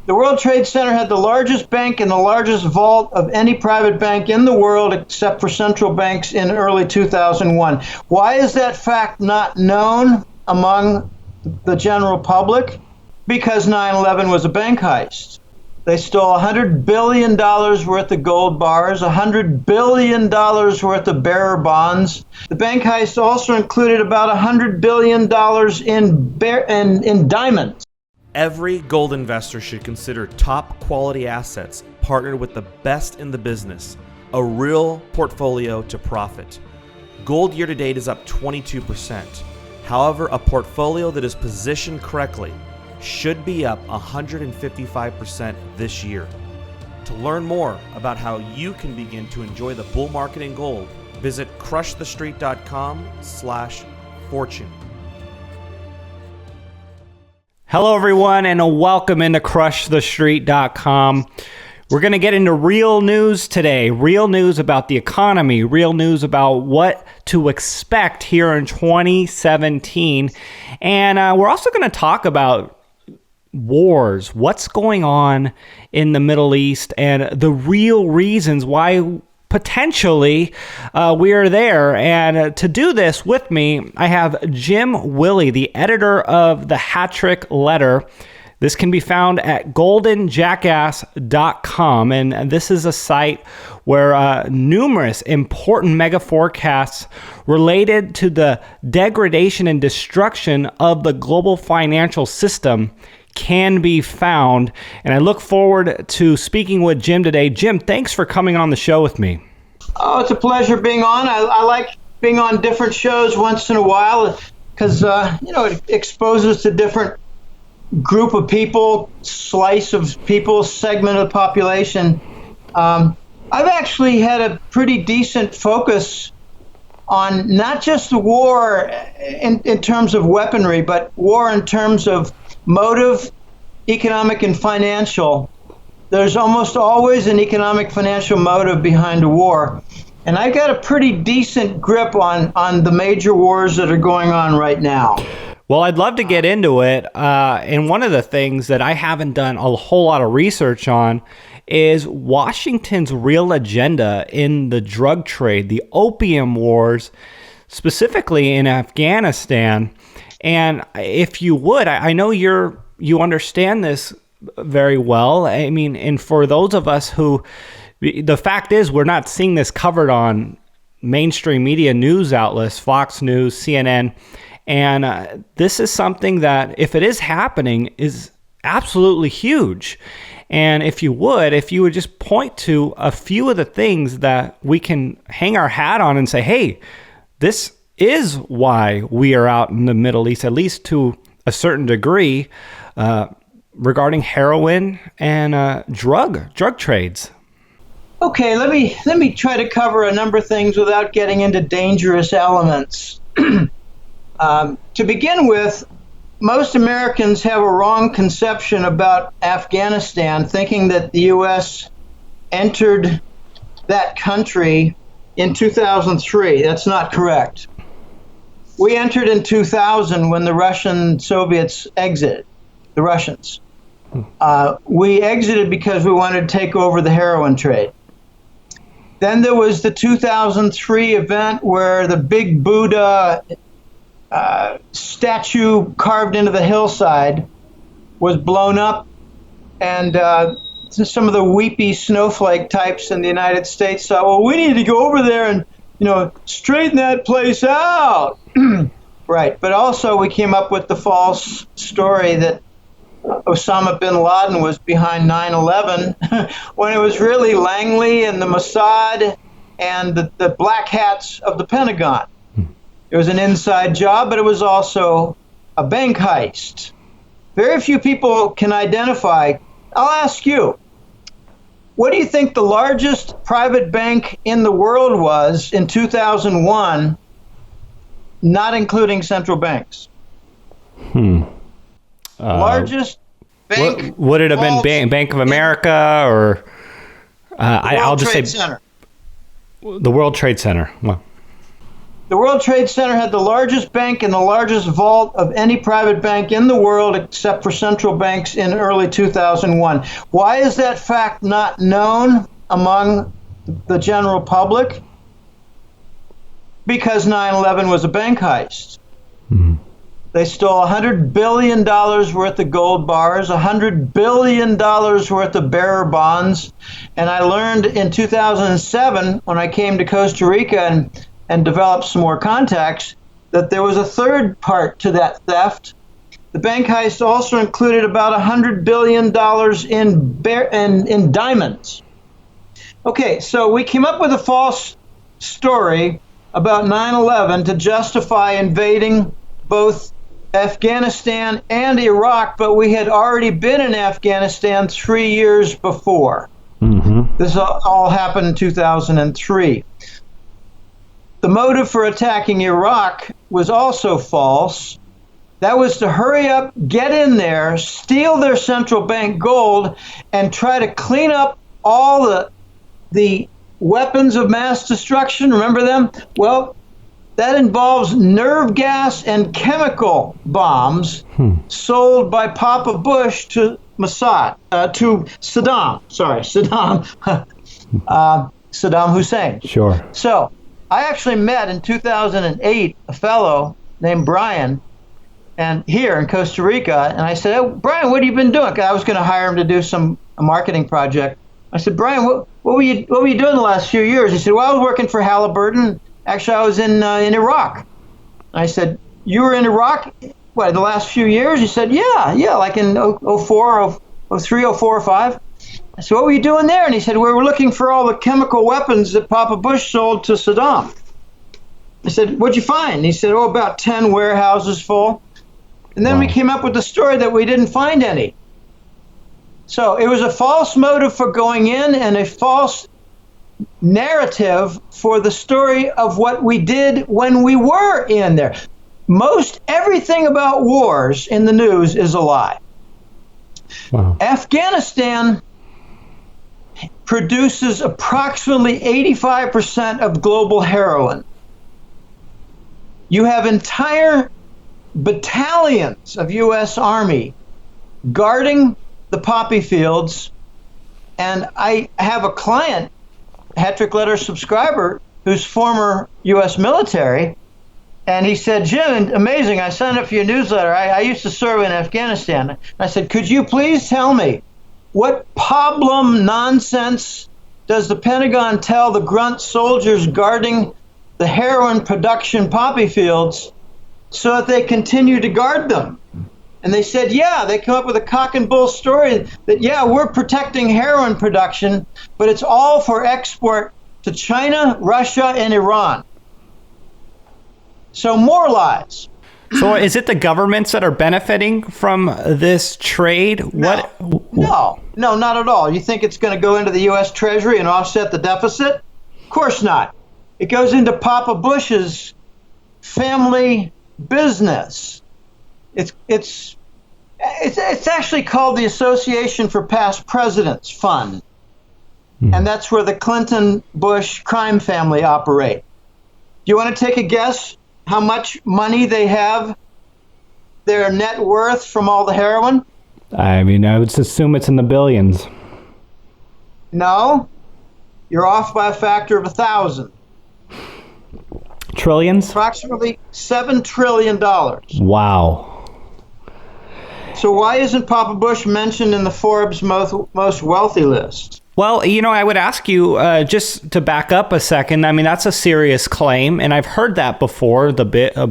The World Trade Center had the largest bank and the largest vault of any private bank in the world except for central banks in early 2001. Why is that fact not known among the general public? Because 9/11 was a bank heist. They stole $100 billion worth of gold bars, $100 billion worth of bearer bonds. The bank heist also included about $100 billion in diamonds. Every gold investor should consider top quality assets partnered with the best in the business, a real portfolio to profit. Gold year to date is up 22%. However, a portfolio that is positioned correctly should be up 155% this year. To learn more about how you can begin to enjoy the bull market in gold, visit crushthestreet.com/fortune. Hello, everyone, and welcome into crushthestreet.com. We're going to get into real news today, real news about the economy, real news about what to expect here in 2017. And we're also going to talk about wars, what's going on in the Middle East, and the real reasons why potentially we are there. And to do this with me, I have Jim Willie, the editor of the Hattrick Letter. This can be found at goldenjackass.com, and this is a site where numerous important mega forecasts related to the degradation and destruction of the global financial system can be found. And I look forward to speaking with Jim today. Jim, thanks for coming on the show with me. Oh, it's a pleasure being on. I like being on different shows once in a while because, it exposes to different group of people, slice of people, segment of the population. I've actually had a pretty decent focus on not just the war in terms of weaponry, but war in terms of motive, economic and financial. There's almost always an economic financial motive behind a war. And I got a pretty decent grip on the major wars that are going on right now. Well, I'd love to get into it. And one of the things that I haven't done a whole lot of research on is Washington's real agenda in the drug trade, the opium wars, specifically in Afghanistan. And if you would, I know you understand this very well. I mean, and for those of us who, the fact is we're not seeing this covered on mainstream media news outlets, Fox News, CNN. And this is something that, if it is happening, is absolutely huge. And if you would just point to a few of the things that we can hang our hat on and say, hey, this is why we are out in the Middle East, at least to a certain degree, regarding heroin and drug trades. Okay, let me try to cover a number of things without getting into dangerous elements. To begin with, most Americans have a wrong conception about Afghanistan, thinking that the U.S. entered that country in 2003. That's not correct. We entered in 2000 when the Russian Soviets exited, the Russians. We exited because we wanted to take over the heroin trade. Then there was the 2003 event where the big Buddha statue carved into the hillside was blown up, and some of the weepy snowflake types in the United States thought, well, we need to go over there and straighten that place out. Right, but also we came up with the false story that Osama bin Laden was behind 9/11 when it was really Langley and the Mossad and the black hats of the Pentagon. It was an inside job, but it was also a bank heist. Very few people can identify. I'll ask you, what do you think the largest private bank in the world was in 2001, not including central banks? Largest bank. Would it have been Bank of America or I'll just say Center. The World Trade Center. Well, The World Trade Center had the largest bank and the largest vault of any private bank in the world except for central banks in early 2001. Why is that fact not known among the general public? Because 9/11 was a bank heist. They stole $100 billion worth of gold bars, $100 billion worth of bearer bonds. And I learned in 2007, when I came to Costa Rica and developed some more contacts, that there was a third part to that theft. The bank heist also included about $100 billion in diamonds. Okay, so we came up with a false story about 9/11 to justify invading both Afghanistan and Iraq, but we had already been in Afghanistan 3 years before. This all happened in 2003. The motive for attacking Iraq was also false. That was to hurry up, get in there, steal their central bank gold, and try to clean up all the weapons of mass destruction. Remember them? Well, that involves nerve gas and chemical bombs sold by Papa Bush to Saddam Hussein. Sure. So I actually met in 2008 a fellow named Brian, and here in Costa Rica, and I said, "Oh, Brian, what have you been doing?" 'Cause I was going to hire him to do a marketing project. I said, "Brian, what were you doing the last few years?" He said, "Well, I was working for Halliburton. Actually, I was in Iraq." I said, "You were in Iraq, what, in the last few years?" He said, yeah, like in 04, 03, 04, 05. I said, "What were you doing there?" And he said, "We were looking for all the chemical weapons that Papa Bush sold to Saddam." I said, "What'd you find?" And he said, "Oh, about 10 warehouses full." And then we came up with the story that we didn't find any. So it was a false motive for going in and a false narrative for the story of what we did when we were in there. Most everything about wars in the news is a lie. Wow. Afghanistan produces approximately 85% of global heroin. You have entire battalions of U.S. Army guarding the poppy fields, and I have a client, Hattrick Letter subscriber, who's former U.S. military, and he said, "Jim, amazing, I signed up for your newsletter. I used to serve in Afghanistan." I said, "Could you please tell me what pablum nonsense does the Pentagon tell the grunt soldiers guarding the heroin production poppy fields so that they continue to guard them?" And they said, yeah, they come up with a cock and bull story that, yeah, we're protecting heroin production, but it's all for export to China, Russia, and Iran. So more lies. So is it the governments that are benefiting from this trade? No, not at all. You think it's going to go into the U.S. Treasury and offset the deficit? Of course not. It goes into Papa Bush's family business. It's actually called the Association for Past Presidents Fund. And that's where the Clinton-Bush crime family operate. Do you want to take a guess how much money they have, their net worth from all the heroin? I mean, I would assume it's in the billions. No, you're off by a factor of 1,000. Trillions? Approximately $7 trillion. Wow. So why isn't Papa Bush mentioned in the Forbes most wealthy list? Well, I would ask you just to back up a second. I mean, that's a serious claim, and I've heard that before, the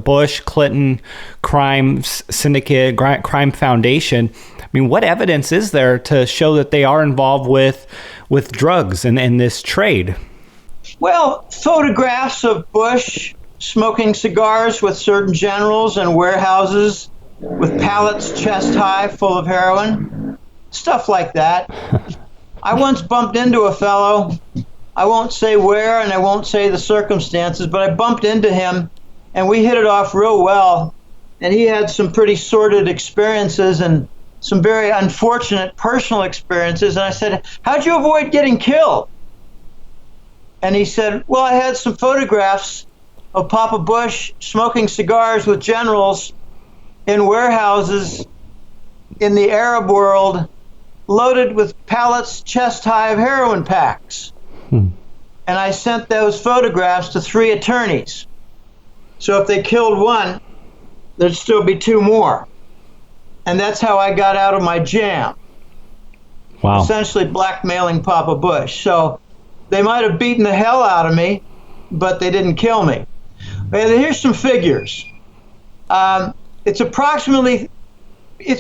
Bush, Clinton crime syndicate, crime foundation. I mean, what evidence is there to show that they are involved with drugs and this trade? Well, photographs of Bush smoking cigars with certain generals and warehouses with pallets chest high full of heroin, stuff like that. I once bumped into a fellow, I won't say where and I won't say the circumstances, but I bumped into him and we hit it off real well. And he had some pretty sordid experiences and some very unfortunate personal experiences. And I said, "How'd you avoid getting killed?" And he said, "Well, I had some photographs of Papa Bush smoking cigars with generals in warehouses in the Arab world, loaded with pallets chest high of heroin packs. And I sent those photographs to 3 attorneys. So if they killed one, there'd still be 2 more. And that's how I got out of my jam. Wow. Essentially blackmailing Papa Bush. So they might have beaten the hell out of me, but they didn't kill me. And here's some figures. It's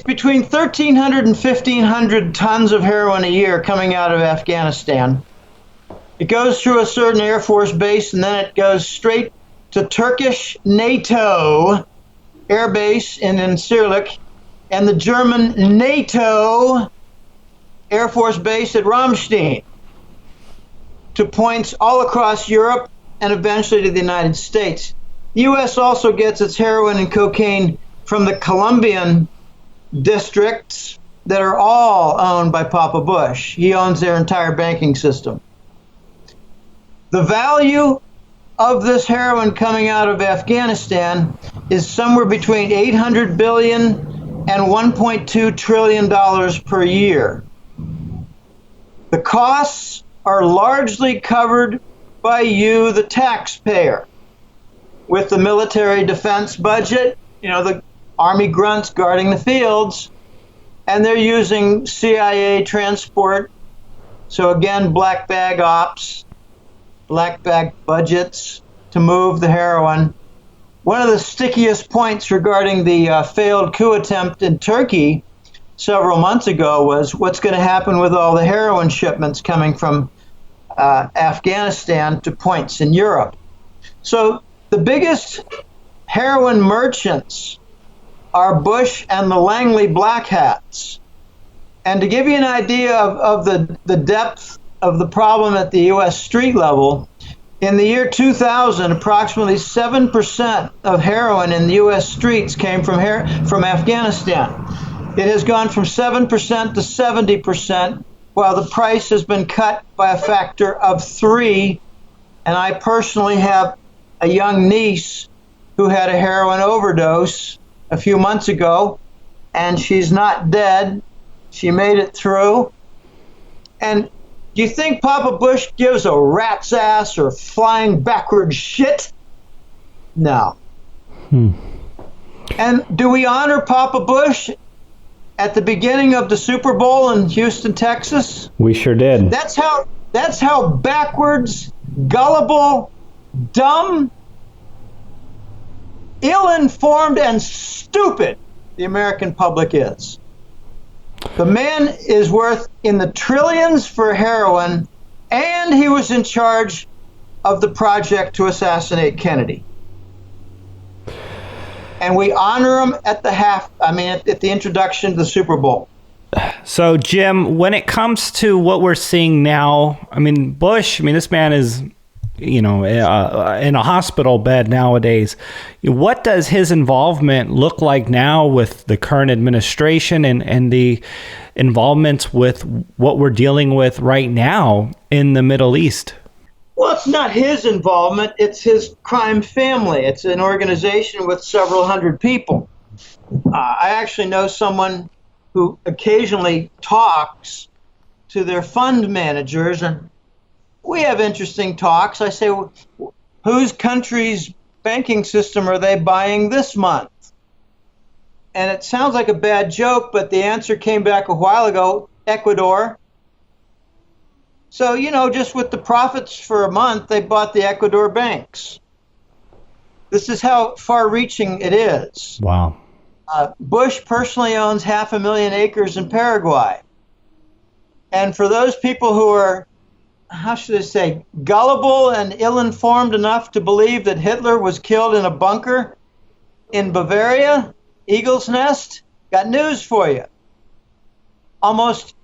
between 1,300 and 1,500 tons of heroin a year coming out of Afghanistan. It goes through a certain Air Force base, and then it goes straight to Turkish NATO Air Base in Incirlik, and the German NATO Air Force Base at Ramstein, to points all across Europe and eventually to the United States. The U.S. also gets its heroin and cocaine from the Colombian districts that are all owned by Papa Bush. He owns their entire banking system. The value of this heroin coming out of Afghanistan is somewhere between $800 billion and $1.2 trillion per year. The costs are largely covered by you, the taxpayer, with the military defense budget, the Army grunts guarding the fields, and they're using CIA transport. So again, black bag ops, black bag budgets to move the heroin. One of the stickiest points regarding the failed coup attempt in Turkey several months ago was what's going to happen with all the heroin shipments coming from Afghanistan to points in Europe. So the biggest heroin merchants are Bush and the Langley Black Hats. And to give you an idea of the depth of the problem at the U.S. street level, in the year 2000, approximately 7% of heroin in the U.S. streets came from Afghanistan. It has gone from 7% to 70%, while the price has been cut by a factor of 3. And I personally have a young niece who had a heroin overdose a few months ago, and she's not dead. She made it through. And do you think Papa Bush gives a rat's ass or flying backwards shit? No. And do we honor Papa Bush at the beginning of the Super Bowl in Houston, Texas? We sure did. That's how backwards, gullible, dumb, ill-informed, and stupid the American public is. The man is worth in the trillions for heroin, and he was in charge of the project to assassinate Kennedy. And we honor him at the introduction to the Super Bowl. So, Jim, when it comes to what we're seeing now, Bush, this man is, in a hospital bed nowadays. What does his involvement look like now with the current administration and the involvements with what we're dealing with right now in the Middle East? Well, it's not his involvement, it's his crime family. It's an organization with several hundred people. I actually know someone who occasionally talks to their fund managers, and we have interesting talks. I say, whose country's banking system are they buying this month? And it sounds like a bad joke, but the answer came back a while ago, Ecuador. So, just with the profits for a month, they bought the Ecuador banks. This is how far-reaching it is. Wow. Bush personally owns 500,000 acres in Paraguay. And for those people who are, gullible and ill-informed enough to believe that Hitler was killed in a bunker in Bavaria, Eagle's Nest, got news for you. Almost,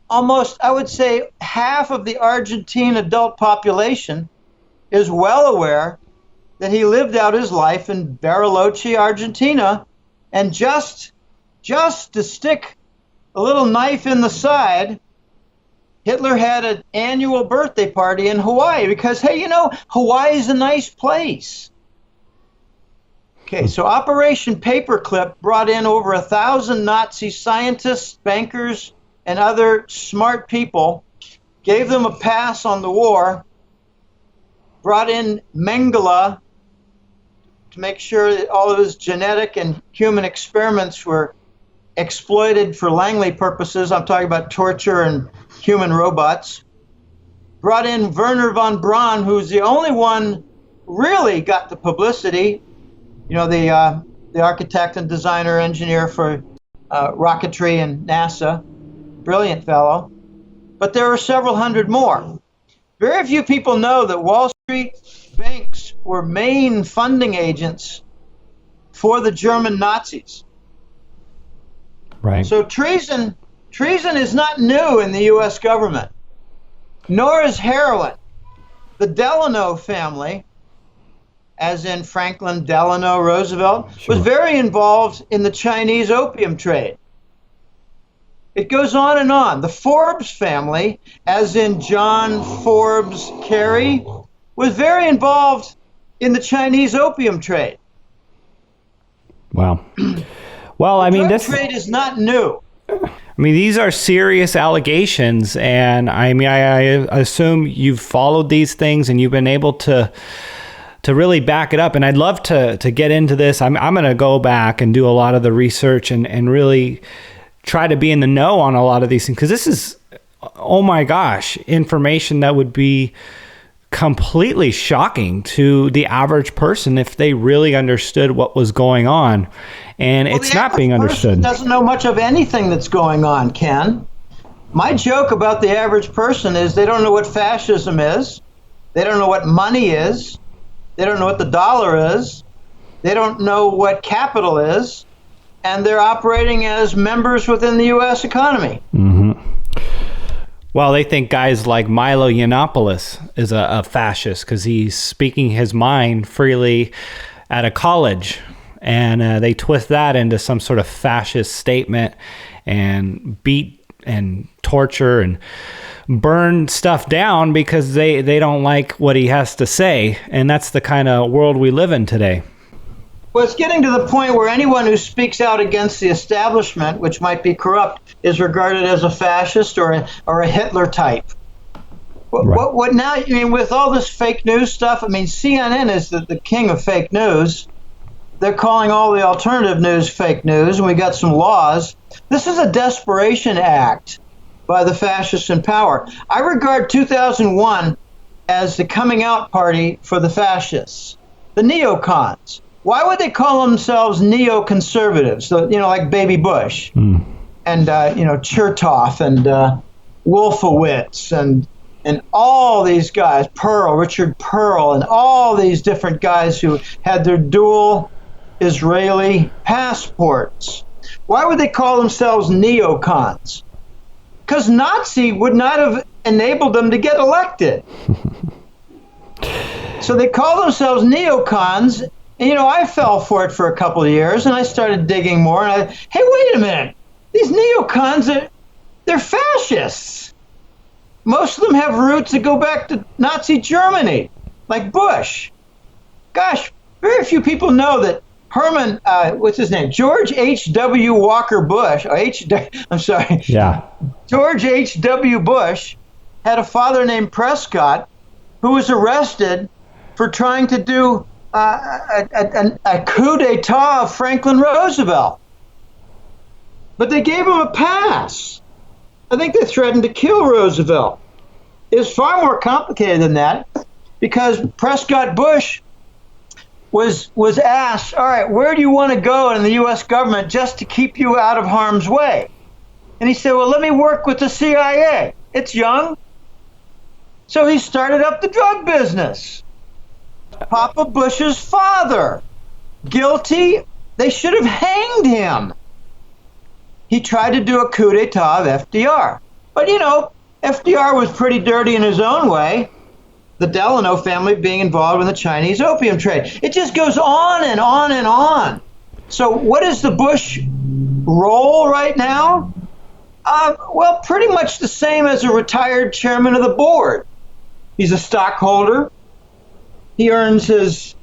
I would say, half of the Argentine adult population is well aware that he lived out his life in Bariloche, Argentina, and just to stick a little knife in the side, Hitler had an annual birthday party in Hawaii because, hey, Hawaii is a nice place. Okay, so Operation Paperclip brought in over 1,000 Nazi scientists, bankers, and other smart people, gave them a pass on the war, brought in Mengele to make sure that all of his genetic and human experiments were exploited for Langley purposes. I'm talking about torture and human robots. Brought in Wernher von Braun, who's the only one really got the publicity. You know, the architect and designer engineer for rocketry and NASA. Brilliant fellow. But there are several hundred more. Very few people know that Wall Street banks were main funding agents for the German Nazis. Right. So treason is not new in the U.S. government, nor is heroin. The Delano family, as in Franklin Delano Roosevelt, was very involved in the Chinese opium trade. It goes on and on. The Forbes family, as in John Forbes Carey, was very involved in the Chinese opium trade. Wow. Well, I mean, Drug trade is not new. I mean, these are serious allegations, and I mean, I assume you've followed these things and you've been able to really back it up. And I'd love to get into this. I'm going to go back and do a lot of the research and really try to be in the know on a lot of these things, because this is, oh my gosh, information that would be completely shocking to the average person if they really understood what was going on. And it's not being understood. Doesn't know much of anything that's going on, Ken. My joke about the average person is they don't know what fascism is. They don't know what money is. They don't know what the dollar is. They don't know what capital is. And they're operating as members within the U.S. economy. Mm-hmm. Well, they think guys like Milo Yiannopoulos is a fascist because he's speaking his mind freely at a college. And they twist that into some sort of fascist statement and beat and torture and burn stuff down because they don't like what he has to say. And that's the kind of world we live in today. Well, it's getting to the point where anyone who speaks out against the establishment, which might be corrupt, is regarded as a fascist or a Hitler type. Right. What now? I mean, with all this fake news stuff, I mean, CNN is the king of fake news. They're calling all the alternative news fake news, and we got some laws. This is a desperation act by the fascists in power. I regard 2001 as the coming out party for the fascists, the neocons. Why would they call themselves neoconservatives? So, you know, like Baby Bush and, Chertoff and Wolfowitz and all these guys, Richard Pearl, and all these different guys who had their dual Israeli passports. Why would they call themselves neocons? Because Nazi would not have enabled them to get elected. So they call themselves neocons. And, I fell for it for a couple of years, and I started digging more. And hey, wait a minute. These neocons, they're fascists. Most of them have roots that go back to Nazi Germany, like Bush. Gosh, very few people know that George H.W. Walker Bush, George H.W. Bush had a father named Prescott who was arrested for trying to do a coup d'etat of Franklin Roosevelt. But they gave him a pass. I think they threatened to kill Roosevelt. It's far more complicated than that, because Prescott Bush was asked, all right, where do you want to go in the U.S. government just to keep you out of harm's way? And he said, well, let me work with the CIA. It's young. So he started up the drug business. Papa Bush's father, guilty. They should have hanged him. He tried to do a coup d'etat of FDR. But, FDR was pretty dirty in his own way. The Delano family being involved in the Chinese opium trade. It just goes on and on and on. So what is the Bush role right now? Well, pretty much the same as a retired chairman of the board. He's a stockholder. He earns his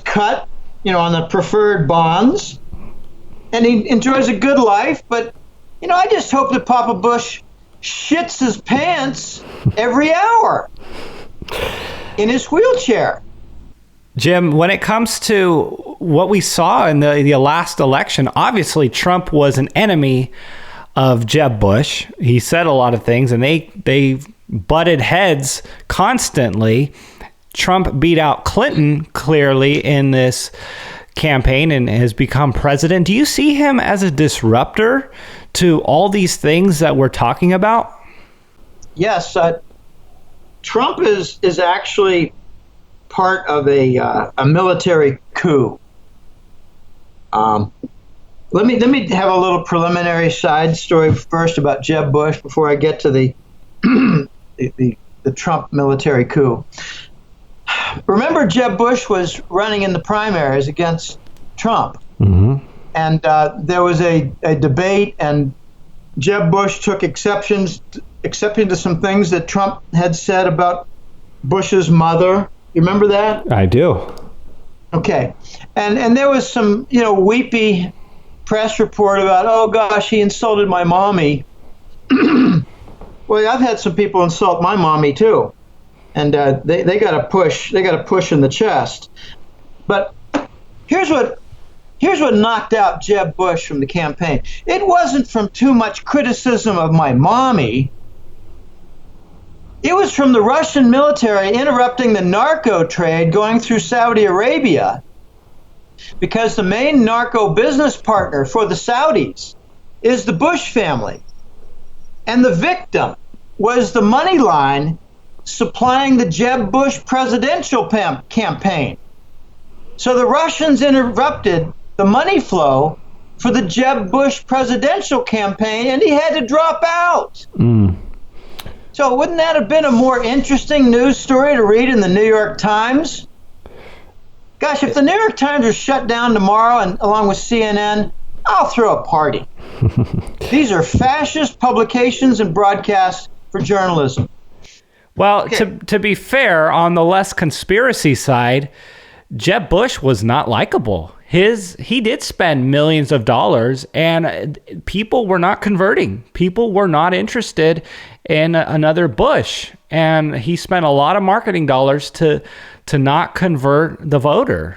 cut on the preferred bonds, and he enjoys a good life. But, I just hope that Papa Bush shits his pants every hour in his wheelchair. Jim, when it comes to what we saw in the last election, obviously Trump was an enemy of Jeb Bush. He said a lot of things, and they butted heads constantly. Trump beat out Clinton clearly in this campaign and has become president. Do you see him as a disruptor to all these things that we're talking about? Yes, Trump is actually part of a military coup. Let me have a little preliminary side story first about Jeb Bush before I get to the the Trump military coup. Remember, Jeb Bush was running in the primaries against Trump, and there was a debate, and Jeb Bush took exception to some things that Trump had said about Bush's mother. You remember that? I do. Okay. And there was some, weepy press report about, oh gosh, he insulted my mommy. Well, I've had some people insult my mommy too. And they got a push in the chest. But here's what knocked out Jeb Bush from the campaign. It wasn't from too much criticism of my mommy. It was from the Russian military interrupting the narco trade going through Saudi Arabia, because the main narco business partner for the Saudis is the Bush family. And the victim was the money line supplying the Jeb Bush presidential campaign. So the Russians interrupted the money flow for the Jeb Bush presidential campaign, and he had to drop out. So wouldn't that have been a more interesting news story to read in the New York Times? Gosh, if the New York Times was shut down tomorrow, and along with CNN, I'll throw a party. These are fascist publications and broadcasts for journalism. Well, to be fair, on the less conspiracy side, Jeb Bush was not likable. He did spend millions of dollars, and people were not converting. People were not interested in another Bush, and he spent a lot of marketing dollars to not convert the voter.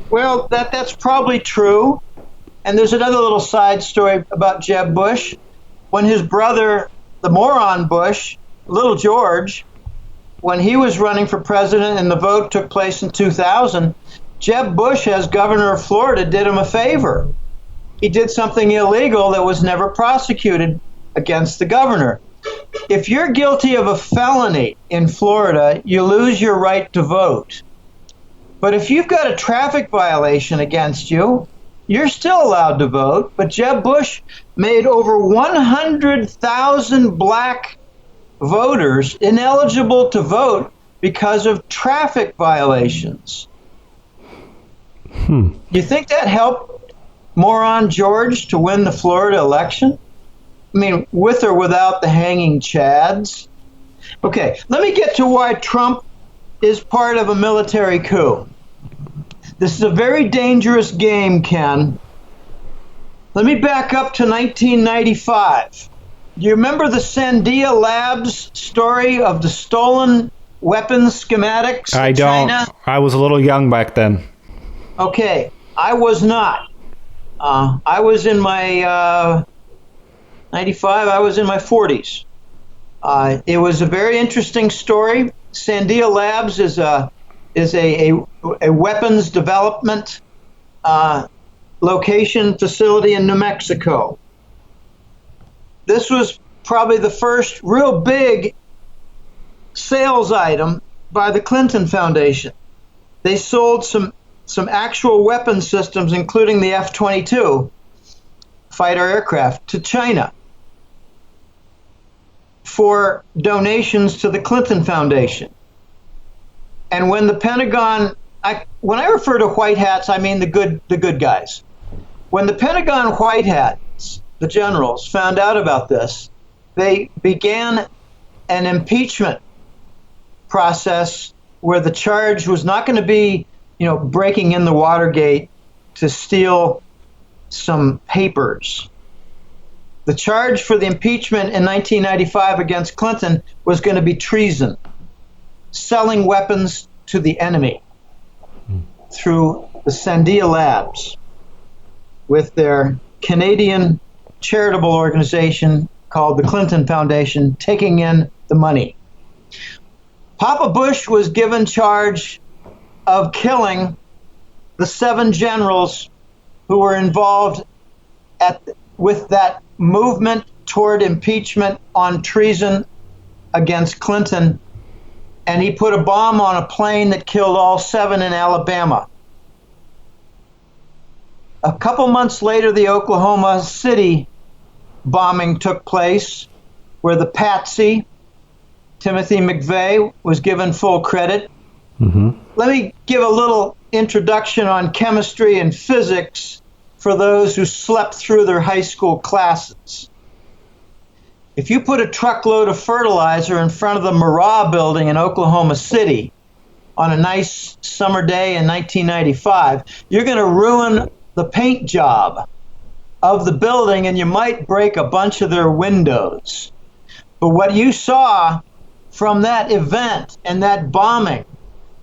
Well, that's probably true. And there's another little side story about Jeb Bush. When his brother, the moron Bush, Little George, when he was running for president and the vote took place in 2000, Jeb Bush, as governor of Florida, did him a favor. He did something illegal that was never prosecuted against the governor. If you're guilty of a felony in Florida, you lose your right to vote. But if you've got a traffic violation against you, you're still allowed to vote. But Jeb Bush made over 100,000 black voters ineligible to vote because of traffic violations. You think that helped moron George to win the Florida election? I mean, with or without the hanging chads? Okay, let me get to why Trump is part of a military coup. This is a very dangerous game, Ken. Let me back up to 1995. Do you remember the Sandia Labs story of the stolen weapons schematics in China? I was a little young back then. Okay, I was not. I was in my 95. I was in my 40s. It was a very interesting story. Sandia Labs is a weapons development location facility in New Mexico. This was probably the first real big sales item by the Clinton Foundation. They sold some actual weapon systems, including the F-22 fighter aircraft, to China for donations to the Clinton Foundation. And when the Pentagon, when I refer to white hats, I mean the good guys. When the Pentagon white hats, the generals, found out about this, they began an impeachment process where the charge was not going to be breaking in the Watergate to steal some papers. The charge for the impeachment in 1995 against Clinton was going to be treason, selling weapons to the enemy through the Sandia Labs with their Canadian charitable organization called the Clinton Foundation, taking in the money. Papa Bush was given charge of killing the 7 generals who were involved with that movement toward impeachment on treason against Clinton, and he put a bomb on a plane that killed all 7 in Alabama. A couple months later, the Oklahoma City bombing took place, where the patsy, Timothy McVeigh, was given full credit. Mm-hmm. Let me give a little introduction on chemistry and physics for those who slept through their high school classes. If you put a truckload of fertilizer in front of the Murrah building in Oklahoma City on a nice summer day in 1995, you're going to ruin the paint job of the building, and you might break a bunch of their windows. But what you saw from that event and that bombing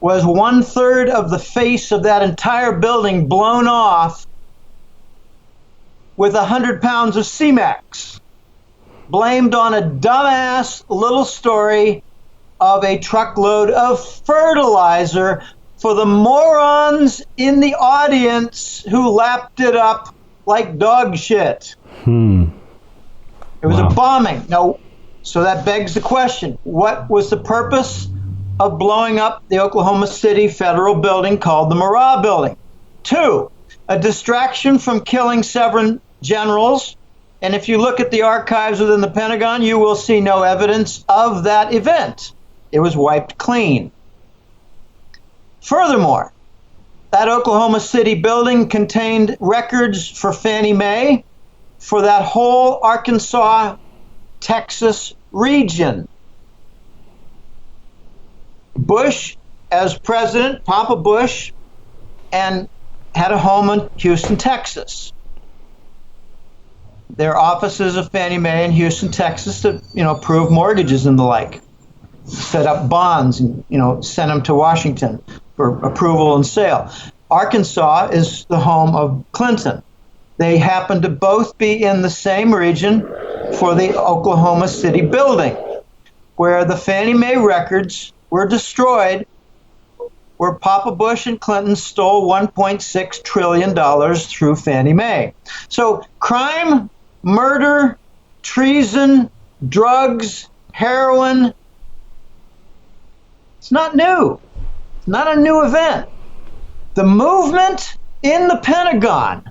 was 1/3 of the face of that entire building blown off with 100 pounds of C-Max, blamed on a dumbass little story of a truckload of fertilizer for the morons in the audience who lapped it up like dog shit. It was a bombing. Now, so that begs the question, what was the purpose of blowing up the Oklahoma City federal building called the Murrah building? 2, a distraction from killing 7 generals. And if you look at the archives within the Pentagon, you will see no evidence of that event. It was wiped clean. Furthermore, that Oklahoma City building contained records for Fannie Mae for that whole Arkansas, Texas region. Bush, as president, Papa Bush, and had a home in Houston, Texas. There are offices of Fannie Mae in Houston, Texas to, approve mortgages and the like, set up bonds and, send them to Washington for approval and sale. Arkansas is the home of Clinton. They happen to both be in the same region for the Oklahoma City building, where the Fannie Mae records were destroyed, where Papa Bush and Clinton stole $1.6 trillion through Fannie Mae. So crime, murder, treason, drugs, heroin, it's not new. It's not a new event. The movement in the Pentagon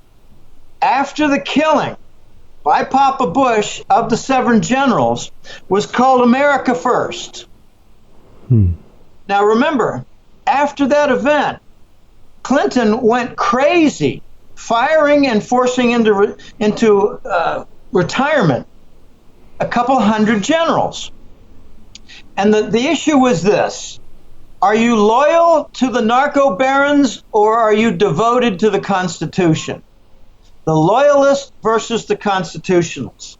after the killing by Papa Bush of the 7 generals was called America First. Now remember, after that event, Clinton went crazy, firing and forcing into retirement a couple hundred generals. And the issue was this: are you loyal to the narco barons or are you devoted to the Constitution? The loyalists versus the constitutionalists.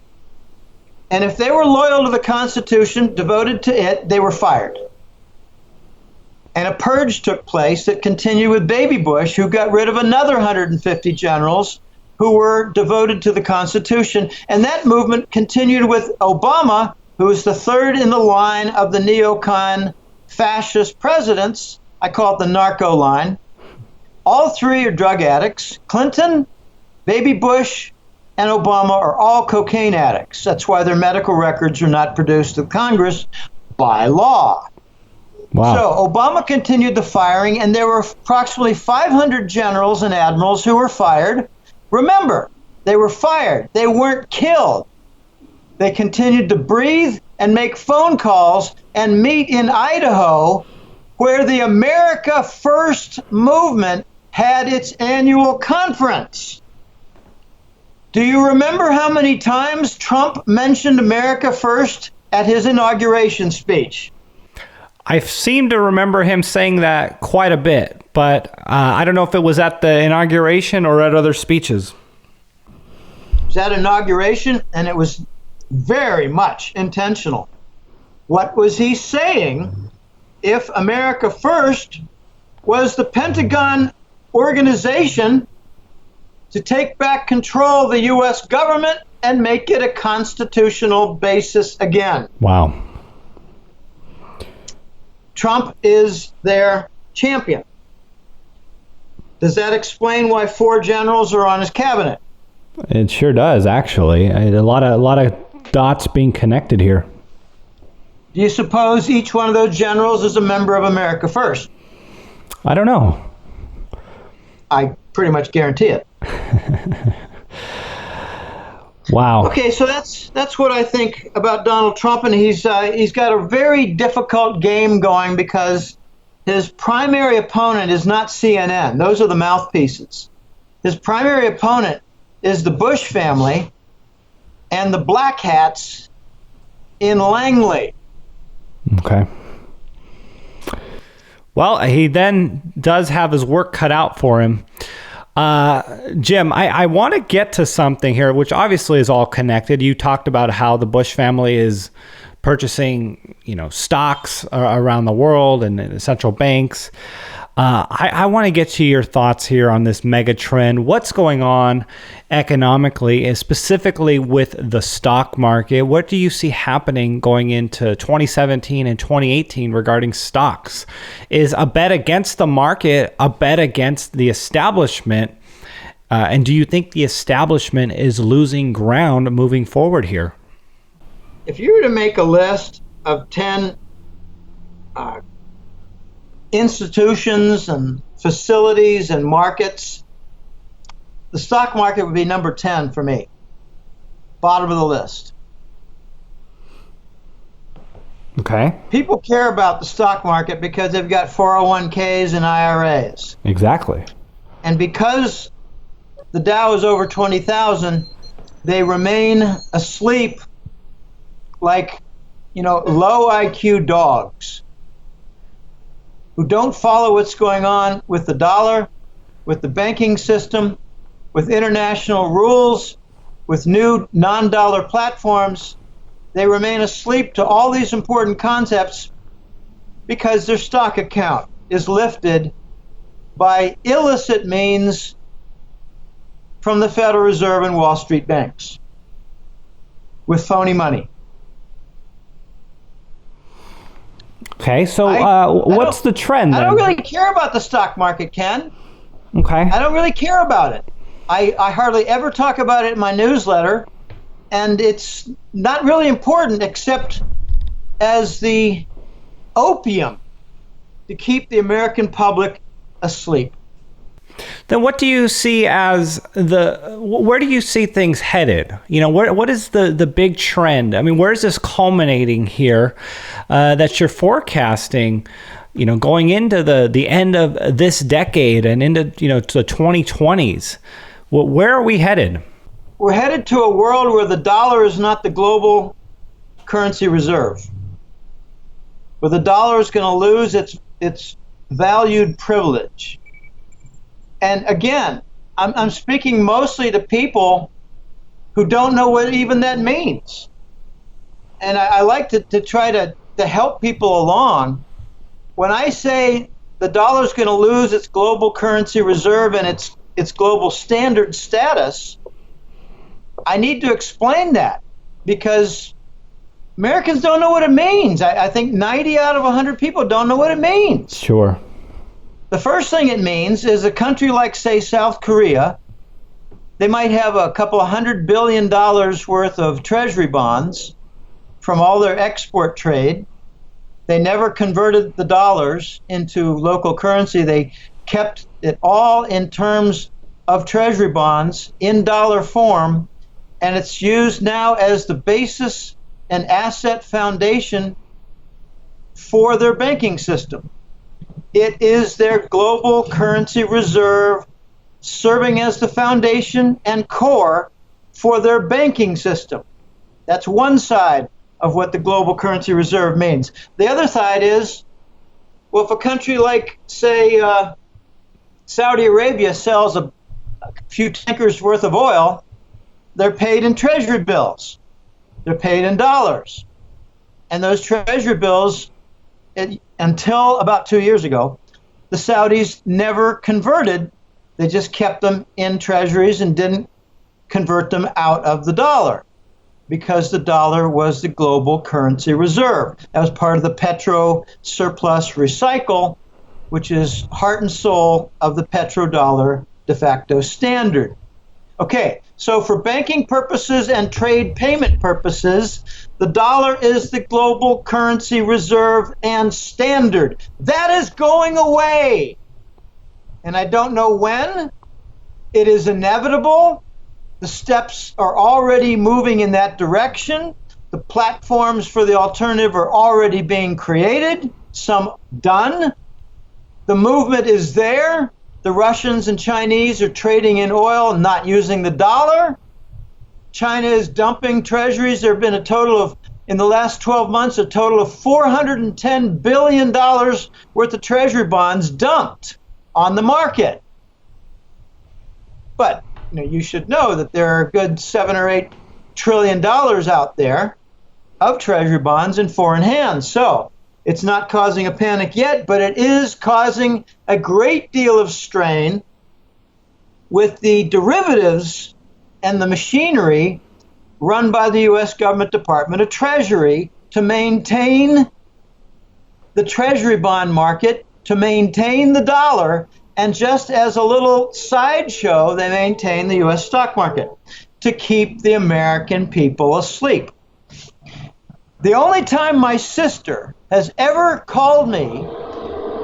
And if they were loyal to the Constitution, devoted to it, they were fired. And a purge took place that continued with Baby Bush, who got rid of another 150 generals who were devoted to the Constitution. And that movement continued with Obama, who was the 3rd in the line of the neocon fascist presidents. I call it the narco line. All 3 are drug addicts. Clinton, Baby Bush, and Obama are all cocaine addicts. That's why their medical records are not produced to Congress by law. Wow. So Obama continued the firing, and there were approximately 500 generals and admirals who were fired. Remember, they were fired. They weren't killed. They continued to breathe and make phone calls and meet in Idaho, where the America First movement had its annual conference. Do you remember how many times Trump mentioned America First at his inauguration speech? I seem to remember him saying that quite a bit. but I don't know if it was at the inauguration or at other speeches. It was at inauguration, and it was very much intentional. What was he saying? If America First was the Pentagon organization to take back control of the U.S. government and make it a constitutional basis again. Wow. Trump is their champion. Does that explain why 4 generals are on his cabinet? It sure does, actually. A lot of dots being connected here. Do you suppose each one of those generals is a member of America First? I don't know. I pretty much guarantee it. Wow. Okay, so that's what I think about Donald Trump, and he's got a very difficult game going because his primary opponent is not CNN. Those are the mouthpieces. His primary opponent is the Bush family and the black hats in Langley. Okay. Well, he then does have his work cut out for him. Jim, I want to get to something here, which obviously is all connected. You talked about how the Bush family is purchasing, stocks around the world and central banks. I want to get to your thoughts here on this mega trend. What's going on economically, and specifically with the stock market? What do you see happening going into 2017 and 2018 regarding stocks? Is a bet against the market a bet against the establishment? And do you think the establishment is losing ground moving forward here? If you were to make a list of 10 institutions and facilities and markets, the stock market would be number 10 for me. Bottom of the list. Okay. People care about the stock market because they've got 401ks and IRAs. Exactly. And because the Dow is over 20,000, they remain asleep like, low IQ dogs who don't follow what's going on with the dollar, with the banking system, with international rules, with new non-dollar platforms. They remain asleep to all these important concepts because their stock account is lifted by illicit means from the Federal Reserve and Wall Street banks with phony money. Okay, so what's the trend then? I don't really care about the stock market, Ken. Okay. I don't really care about it. I hardly ever talk about it in my newsletter, and it's not really important except as the opium to keep the American public asleep. Then what do you see as where do you see things headed? What is the big trend? I mean, where is this culminating here that you're forecasting, going into the end of this decade and into, to the 2020s? Where are we headed? We're headed to a world where the dollar is not the global currency reserve, where the dollar is going to lose its valued privilege. And again, I'm speaking mostly to people who don't know what even that means. And I like to try to help people along. When I say the dollar's going to lose its global currency reserve and its global standard status, I need to explain that because Americans don't know what it means. I think 90 out of 100 people don't know what it means. Sure. The first thing it means is a country like, say, South Korea, they might have a couple of $100 billion worth of treasury bonds from all their export trade. They never converted the dollars into local currency. They kept it all in terms of treasury bonds in dollar form, and it's used now as the basis and asset foundation for their banking system. It is their global currency reserve serving as the foundation and core for their banking system. That's one side of what the global currency reserve means. The other side is, well, if a country like, say, Saudi Arabia sells a few tankers worth of oil, they're paid in treasury bills. They're paid in dollars. And those treasury bills, until about 2 years ago, the Saudis never converted. They just kept them in treasuries and didn't convert them out of the dollar, because the dollar was the global currency reserve. That was part of the petro surplus recycle, which is heart and soul of the petrodollar de facto standard. Okay, so for banking purposes and trade payment purposes, the dollar is the global currency reserve and standard. That is going away. And I don't know when. It is inevitable. The steps are already moving in that direction. The platforms for the alternative are already being created, some done. The movement is there. The Russians and Chinese are trading in oil and not using the dollar. China is dumping treasuries. There have been a total of, in the last 12 months, a total of $410 billion worth of treasury bonds dumped on the market. But you should know that there are a good $7 or $8 trillion out there of treasury bonds in foreign hands. So it's not causing a panic yet, but it is causing a great deal of strain with the derivatives and the machinery run by the U.S. government Department of Treasury to maintain the treasury bond market, to maintain the dollar, and just as a little sideshow, they maintain the U.S. stock market to keep the American people asleep. The only time my sister has ever called me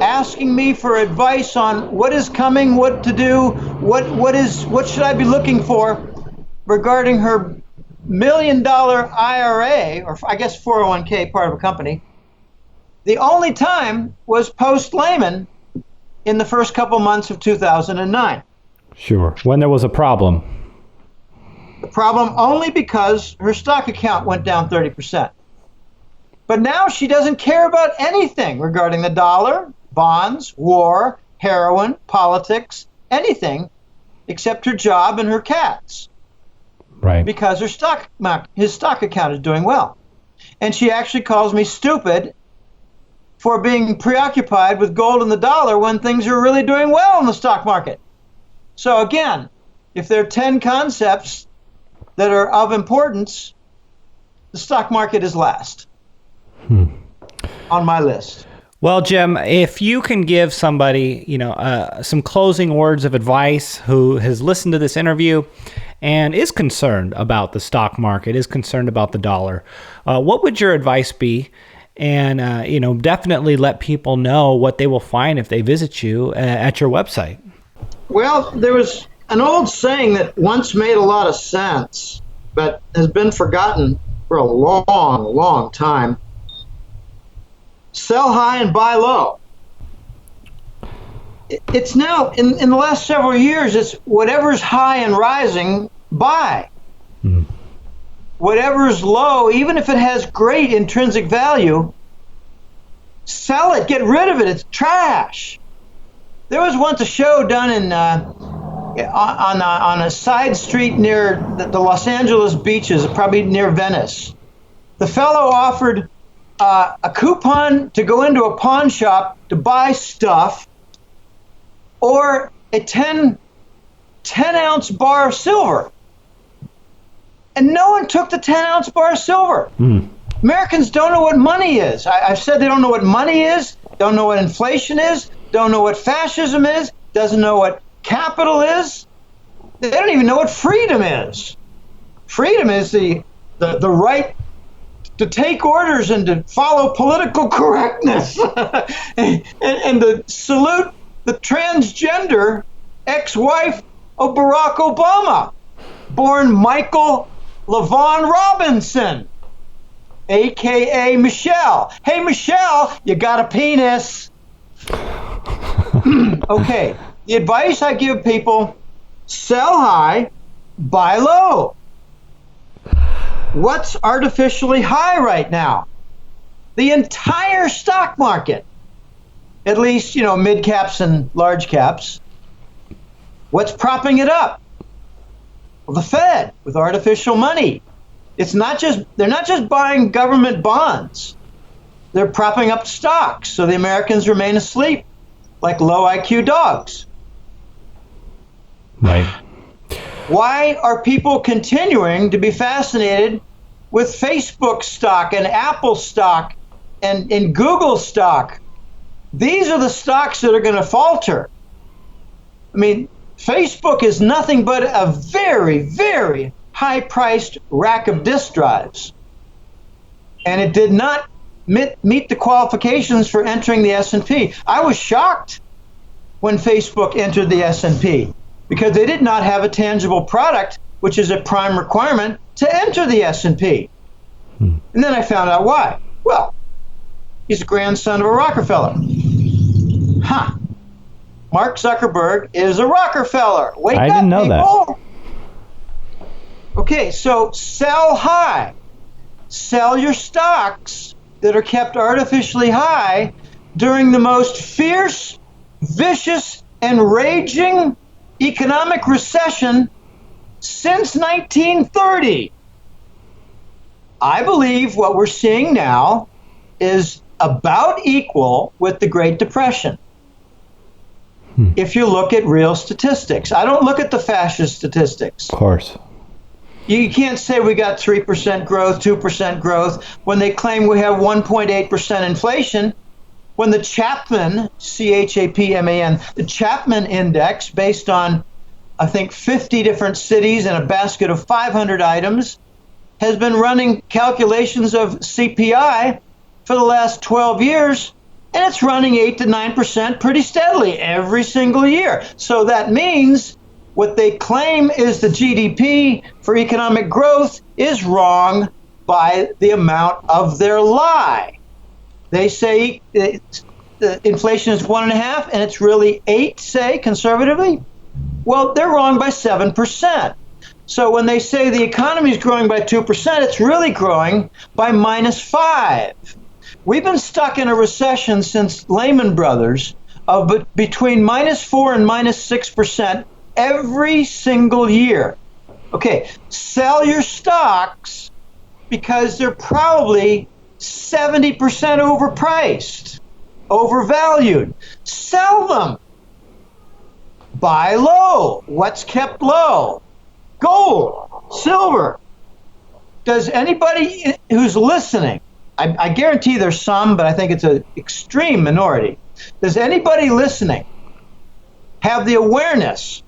asking me for advice on what is coming, what to do, what should I be looking for regarding her $1 million IRA, or I guess 401k, part of a company, the only time was post-Lehman in the first couple months of 2009. Sure. When there was a problem. The problem only because her stock account went down 30%. But now she doesn't care about anything regarding the dollar, bonds, war, heroin, politics, anything except her job and her cats. Right. Because his stock account is doing well. And she actually calls me stupid for being preoccupied with gold and the dollar when things are really doing well in the stock market. So again, if there are 10 concepts that are of importance, the stock market is last on my list. Well, Jim, if you can give somebody, some closing words of advice who has listened to this interview and is concerned about the stock market, is concerned about the dollar, what would your advice be? And, definitely let people know what they will find if they visit you at your website. Well, there was an old saying that once made a lot of sense, but has been forgotten for a long, long time. Sell high and buy low. It's now, in the last several years, it's whatever's high and rising, buy. Whatever's low, even if it has great intrinsic value, sell it, get rid of it, it's trash. There was once a show done on a side street near the Los Angeles beaches, probably near Venice. The fellow offered a coupon to go into a pawn shop to buy stuff, or a 10-ounce bar of silver. And no one took the 10-ounce bar of silver. Americans don't know what money is. I've said they don't know what money is, don't know what inflation is, don't know what fascism is, doesn't know what capital is. They don't even know what freedom is. Freedom is the right to take orders and to follow political correctness and to salute the transgender ex-wife of Barack Obama, born Michael LaVaughn Robinson, a.k.a. Michelle. Hey, Michelle, you got a penis. Okay, the advice I give people, sell high, buy low. What's artificially high right now? The entire stock market, at least, mid caps and large caps. What's propping it up? Well, the Fed with artificial money. They're not just buying government bonds. They're propping up stocks so the Americans remain asleep like low IQ dogs. Right. Why are people continuing to be fascinated with Facebook stock and Apple stock and Google stock? These are the stocks that are going to falter. I mean, Facebook is nothing but a very, very high-priced rack of disk drives. And it did not meet the qualifications for entering the S&P. I was shocked when Facebook entered the S&P because they did not have a tangible product, which is a prime requirement to enter the S&P. And then I found out why. Well, he's a grandson of a Rockefeller. Huh. Mark Zuckerberg is a Rockefeller. Wake up, I didn't know people. that. Okay, so sell high. Sell your stocks that are kept artificially high during the most fierce, vicious, and raging economic recession since 1930. I believe what we're seeing now is about equal with the Great Depression. If you look at real statistics, I don't look at the fascist statistics. Of course. You can't say we got 3% growth, 2% growth, when they claim we have 1.8% inflation, when the Chapman, C-H-A-P-M-A-N, the Chapman Index, based on, I think, 50 different cities and a basket of 500 items, has been running calculations of CPI for the last 12 years, and it's running 8 to 9% pretty steadily every single year. So that means what they claim is the GDP for economic growth is wrong by the amount of their lie. They say the inflation is 1.5 and it's really 8, say, conservatively. Well, they're wrong by 7%. So when they say the economy is growing by 2%, it's really growing by -5. We've been stuck in a recession since Lehman Brothers of between -4 and -6% every single year. Okay, sell your stocks because they're probably 70% overpriced, overvalued. Sell them. Buy low. What's kept low? Gold, silver. Does anybody who's listening, I guarantee there's some, but I think it's an extreme minority. Does anybody listening have the awareness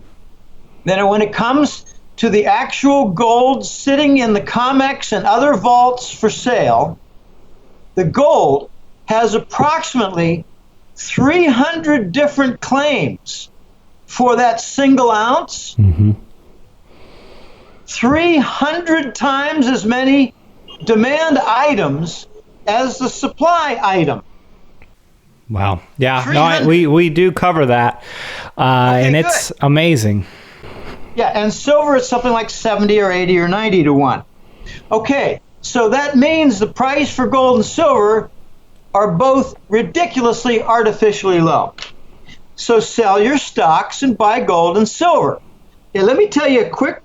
that when it comes to the actual gold sitting in the COMEX and other vaults for sale, the gold has approximately 300 different claims for that single ounce? 300 times as many demand items as the supply item. Wow. Yeah, no, we do cover that, and it's good. Amazing. Yeah, and silver is something like 70 or 80 or 90 to 1. Okay, so that means the price for gold and silver are both ridiculously artificially low. So sell your stocks and buy gold and silver. Okay, let me tell you a quick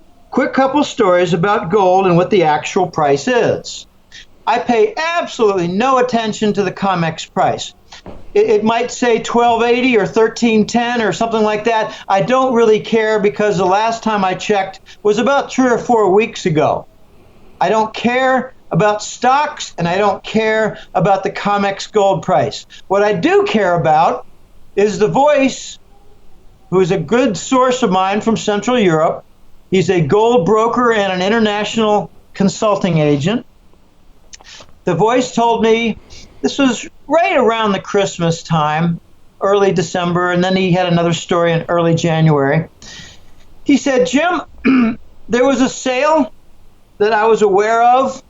couple stories about gold and what the actual price is. I pay absolutely no attention to the COMEX price. It might say 1280 or 1310 or something like that. I don't really care because the last time I checked was about 3 or 4 weeks ago. I don't care about stocks and I don't care about the COMEX gold price. What I do care about is The Voice, who is a good source of mine from Central Europe. He's a gold broker and an international consulting agent. The Voice told me, this was right around the Christmas time, early December, and then he had another story in early January. He said, Jim, there was a sale that I was aware of.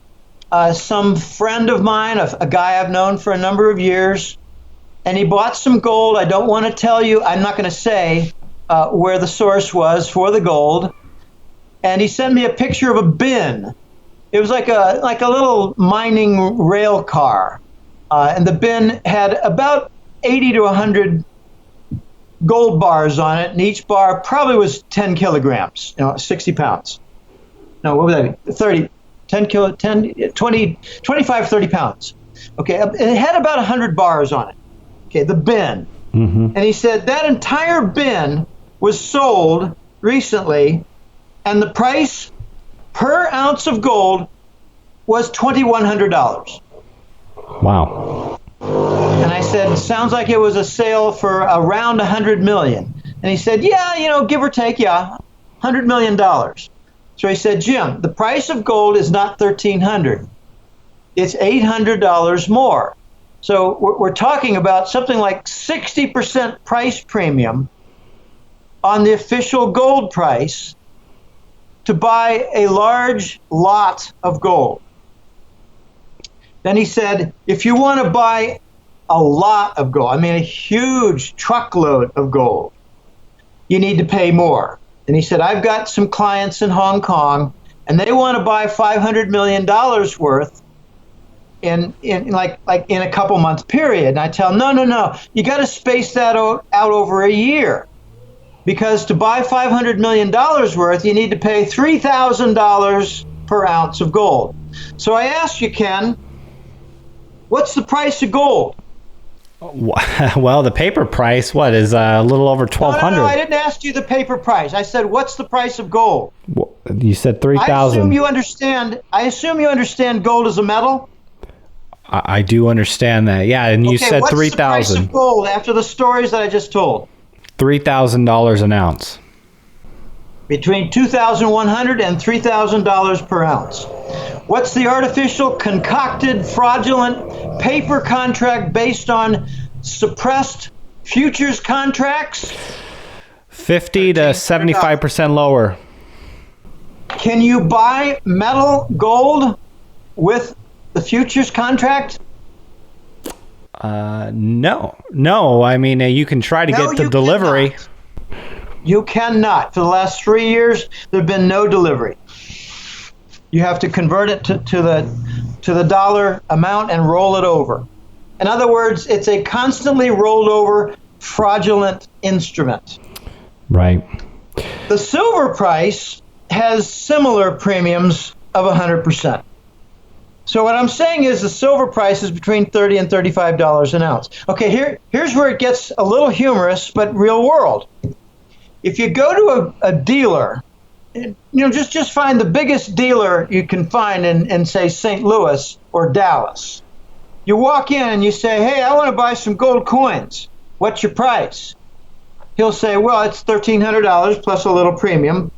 Some friend of mine, a guy I've known for a number of years, and he bought some gold. I don't want to tell you, I'm not going to say where the source was for the gold. And he sent me a picture of a bin. It was like a little mining rail car. And the bin had about 80 to 100 gold bars on it, and each bar probably was 10 kilograms, 60 pounds. No, what would that be? 30, 10 kilo, 10, 20, 25, 30 pounds. Okay, it had about 100 bars on it. Okay, the bin. Mm-hmm. And he said that entire bin was sold recently, and the price per ounce of gold was $2,100. Wow. And I said, sounds like it was a sale for around $100 million. And he said, yeah, give or take, $100 million. So he said, Jim, the price of gold is not $1,300. It's $800 more. So we're talking about something like 60% price premium on the official gold price to buy a large lot of gold. Then he said, if you want to buy a lot of gold, a huge truckload of gold, you need to pay more. And he said, I've got some clients in Hong Kong, and they want to buy $500 million worth in a couple month period. And I tell them, no, you got to space that out over a year. Because to buy $500 million worth, you need to pay $3,000 per ounce of gold. So I asked you, Ken, what's the price of gold? Well, the paper price, is a little over $1,200. No, I didn't ask you the paper price. I said, what's the price of gold? You said $3,000. I assume you understand gold as a metal? I do understand that. Yeah, and you said $3,000. What's the price of gold after the stories that I just told? $3,000 an ounce. Between $2,100 and $3,000 per ounce. What's the artificial, concocted, fraudulent paper contract based on suppressed futures contracts? 50 to 75% lower. Can you buy metal gold with the futures contract? No. You can try to get the delivery. Cannot. You cannot. For the last 3 years, there have been no delivery. You have to convert it to the dollar amount and roll it over. In other words, it's a constantly rolled over fraudulent instrument. Right. The silver price has similar premiums of 100%. So what I'm saying is the silver price is between $30 and $35 an ounce. Okay, here's where it gets a little humorous, but real world. If you go to a dealer, just find the biggest dealer you can find in say, St. Louis or Dallas. You walk in and you say, hey, I want to buy some gold coins. What's your price? He'll say, well, it's $1,300 plus a little premium,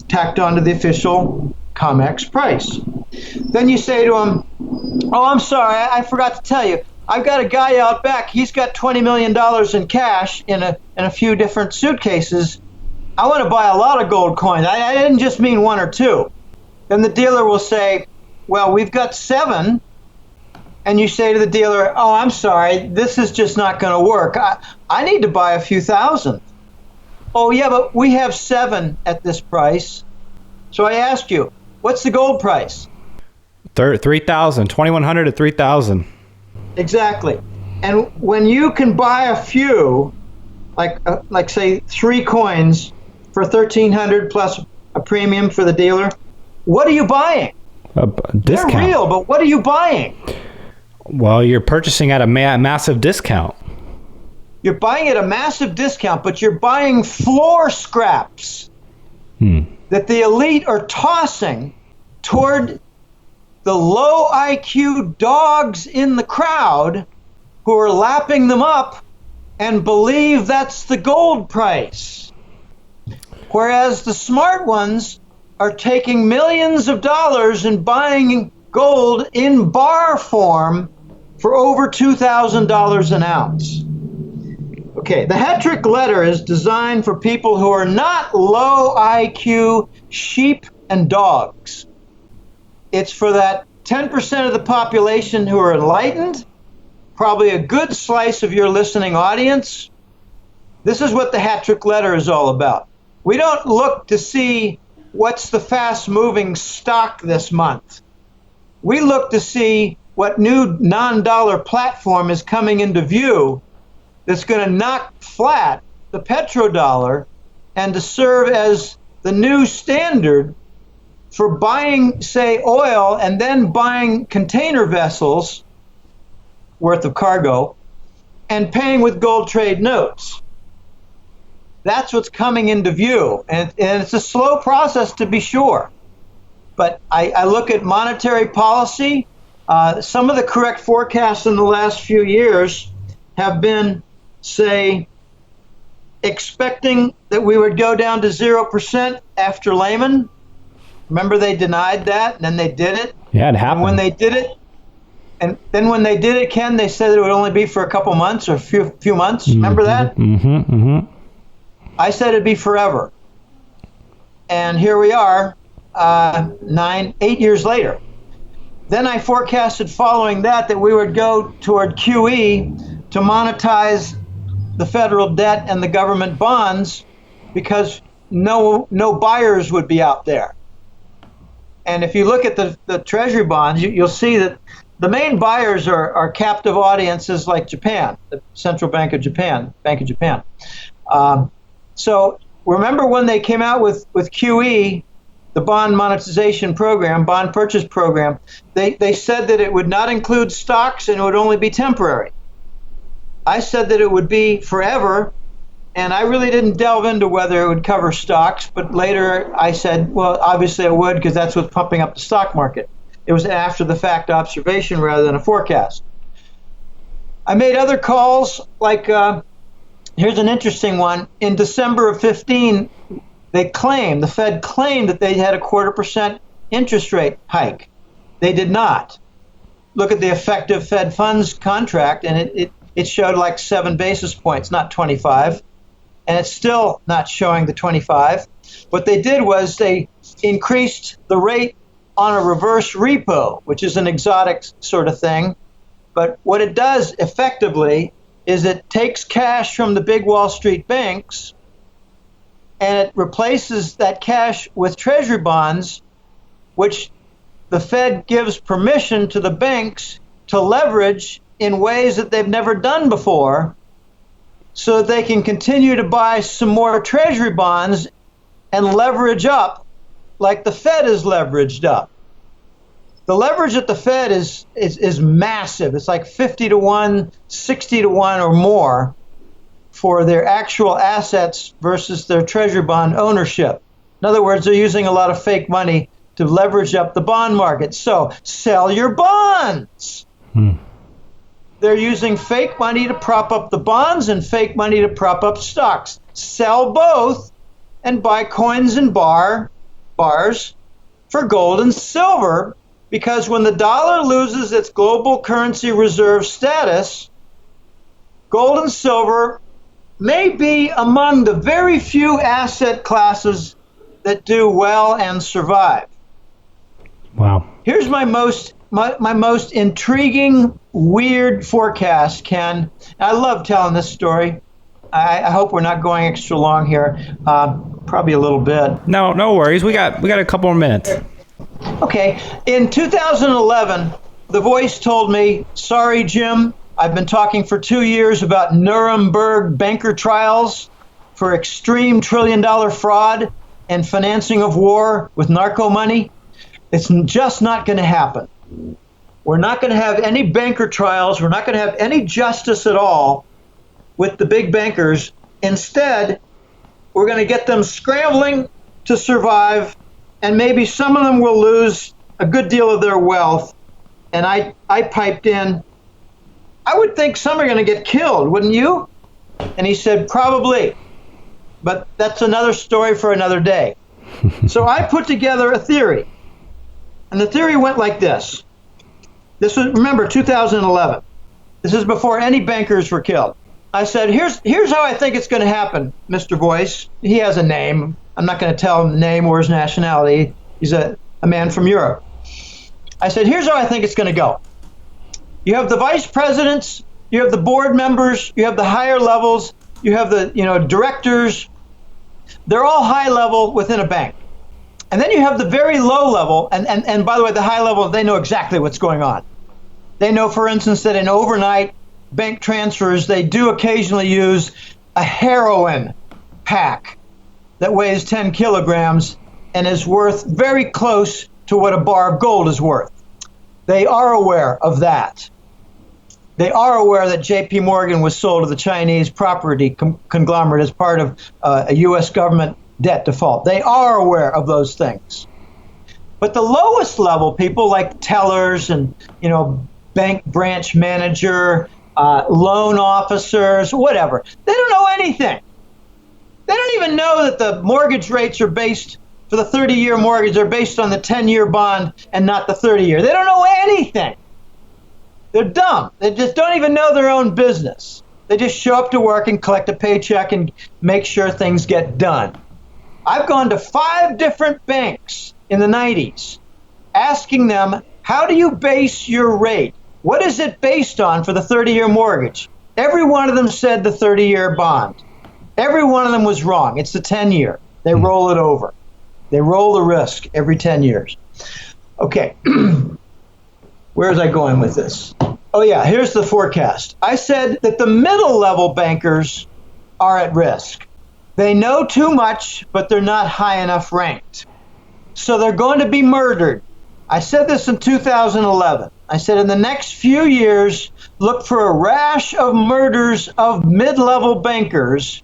tacked onto the official COMEX price. Then you say to him, oh, I'm sorry, I forgot to tell you. I've got a guy out back. He's got $20 million in cash in a few different suitcases. I want to buy a lot of gold coins. I didn't just mean one or two. Then the dealer will say, well, we've got 7. And you say to the dealer, oh, I'm sorry, this is just not going to work. I need to buy a few thousand. Oh, yeah, but we have 7 at this price. So I ask you, what's the gold price? $3,000, $2,100 to $3,000. Exactly. And when you can buy a few, like say 3 coins for $1,300 plus a premium for the dealer, what are you buying? A discount. They're real, but what are you buying? Well, you're purchasing at a massive discount. You're buying at a massive discount, but you're buying floor scraps that the elite are tossing toward the low IQ dogs in the crowd who are lapping them up and believe that's the gold price. Whereas the smart ones are taking millions of dollars and buying gold in bar form for over $2,000 an ounce. Okay, the hat trick letter is designed for people who are not low IQ sheep and dogs. It's for that 10% of the population who are enlightened, probably a good slice of your listening audience. This is what the hat trick letter is all about. We don't look to see what's the fast-moving stock this month. We look to see what new non-dollar platform is coming into view that's going to knock flat the petrodollar and to serve as the new standard for buying, say, oil and then buying container vessels worth of cargo and paying with gold trade notes. That's what's coming into view. And it's a slow process, to be sure. But I look at monetary policy. Some of the correct forecasts in the last few years have been, say, expecting that we would go down to 0% after Lehman. Remember, they denied that, and then they did it. Yeah, it happened. And when they did it, and then when they did it, Ken, they said it would only be for a couple months or a few months. Remember that? I said it'd be forever. And here we are, 8 years later. Then I forecasted following that we would go toward QE to monetize the federal debt and the government bonds because no buyers would be out there. And if you look at the treasury bonds, you'll see that the main buyers are captive audiences like Japan, the Central Bank of Japan, Bank of Japan. So remember when they came out with QE, the bond monetization program, bond purchase program, they said that it would not include stocks and it would only be temporary. I said that it would be forever, and I really didn't delve into whether it would cover stocks, but later I said, well, obviously it would because that's what's pumping up the stock market. It was an after-the-fact observation rather than a forecast. I made other calls, like here's an interesting one. In December of 15, the Fed claimed that they had a 0.25% interest rate hike. They did not. Look at the effective Fed funds contract, and it showed like 7 basis points, not 25. And it's still not showing the 25. What they did was they increased the rate on a reverse repo, which is an exotic sort of thing. But what it does effectively is it takes cash from the big Wall Street banks and it replaces that cash with treasury bonds, which the Fed gives permission to the banks to leverage in ways that they've never done before so that they can continue to buy some more treasury bonds and leverage up like the Fed is leveraged up. The leverage at the Fed is massive. It's like 50 to 1, 60 to 1 or more for their actual assets versus their treasury bond ownership. In other words, they're using a lot of fake money to leverage up the bond market. So sell your bonds. They're using fake money to prop up the bonds and fake money to prop up stocks. Sell both and buy coins and bars for gold and silver, because when the dollar loses its global currency reserve status, gold and silver may be among the very few asset classes that do well and survive. Wow. Here's my most intriguing, weird forecast, Ken. I love telling this story. I hope we're not going extra long here. Probably a little bit. No worries. We got a couple more minutes. Okay. In 2011, The Voice told me, sorry, Jim, I've been talking for 2 years about Nuremberg banker trials for extreme trillion-dollar fraud and financing of war with narco money. It's just not going to happen. We're not going to have any banker trials. We're not going to have any justice at all with the big bankers. Instead, we're going to get them scrambling to survive, and maybe some of them will lose a good deal of their wealth. And I piped in, I would think some are going to get killed, wouldn't you? And he said, probably. But that's another story for another day. So I put together a theory. And the theory went like this. This was, remember, 2011. This is before any bankers were killed. I said, here's how I think it's going to happen, Mr. Voice. He has a name. I'm not going to tell him the name or his nationality. He's a man from Europe. I said, here's how I think it's going to go. You have the vice presidents, you have the board members, you have the higher levels, you have the directors. They're all high level within a bank. And then you have the very low level, and by the way, the high level, they know exactly what's going on. They know, for instance, that in overnight, bank transfers, they do occasionally use a heroin pack that weighs 10 kilograms and is worth very close to what a bar of gold is worth. They are aware of that. They are aware that JP Morgan was sold to the Chinese property conglomerate as part of a U.S. government debt default. They are aware of those things. But the lowest level people like tellers and, bank branch manager, loan officers, whatever, they don't know anything. They don't even know that the mortgage rates are based, for the 30-year mortgage, are based on the 10-year bond and not the 30-year. They don't know anything. They're dumb. They just don't even know their own business. They just show up to work and collect a paycheck and make sure things get done. I've gone to 5 different banks in the 90s asking them, how do you base your rate? What is it based on for the 30-year mortgage? Every one of them said the 30-year bond. Every one of them was wrong. It's the 10-year. They roll it over. They roll the risk every 10 years. Okay. Where was I going with this? Oh, yeah, here's the forecast. I said that the middle-level bankers are at risk. They know too much, but they're not high enough ranked. So they're going to be murdered. I said this in 2011. I said in the next few years, look for a rash of murders of mid-level bankers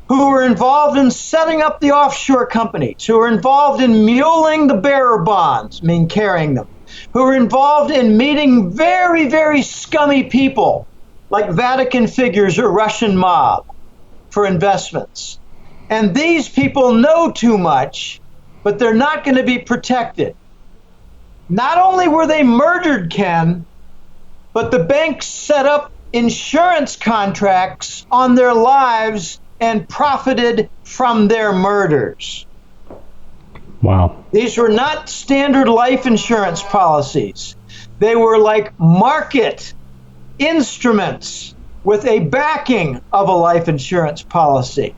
who were involved in setting up the offshore companies, who were involved in muling the bearer bonds, carrying them, who were involved in meeting very, very scummy people like Vatican figures or Russian mob for investments. And these people know too much, but they're not going to be protected. Not only were they murdered, Ken, but the banks set up insurance contracts on their lives and profited from their murders. Wow. These were not standard life insurance policies. They were like market instruments with a backing of a life insurance policy.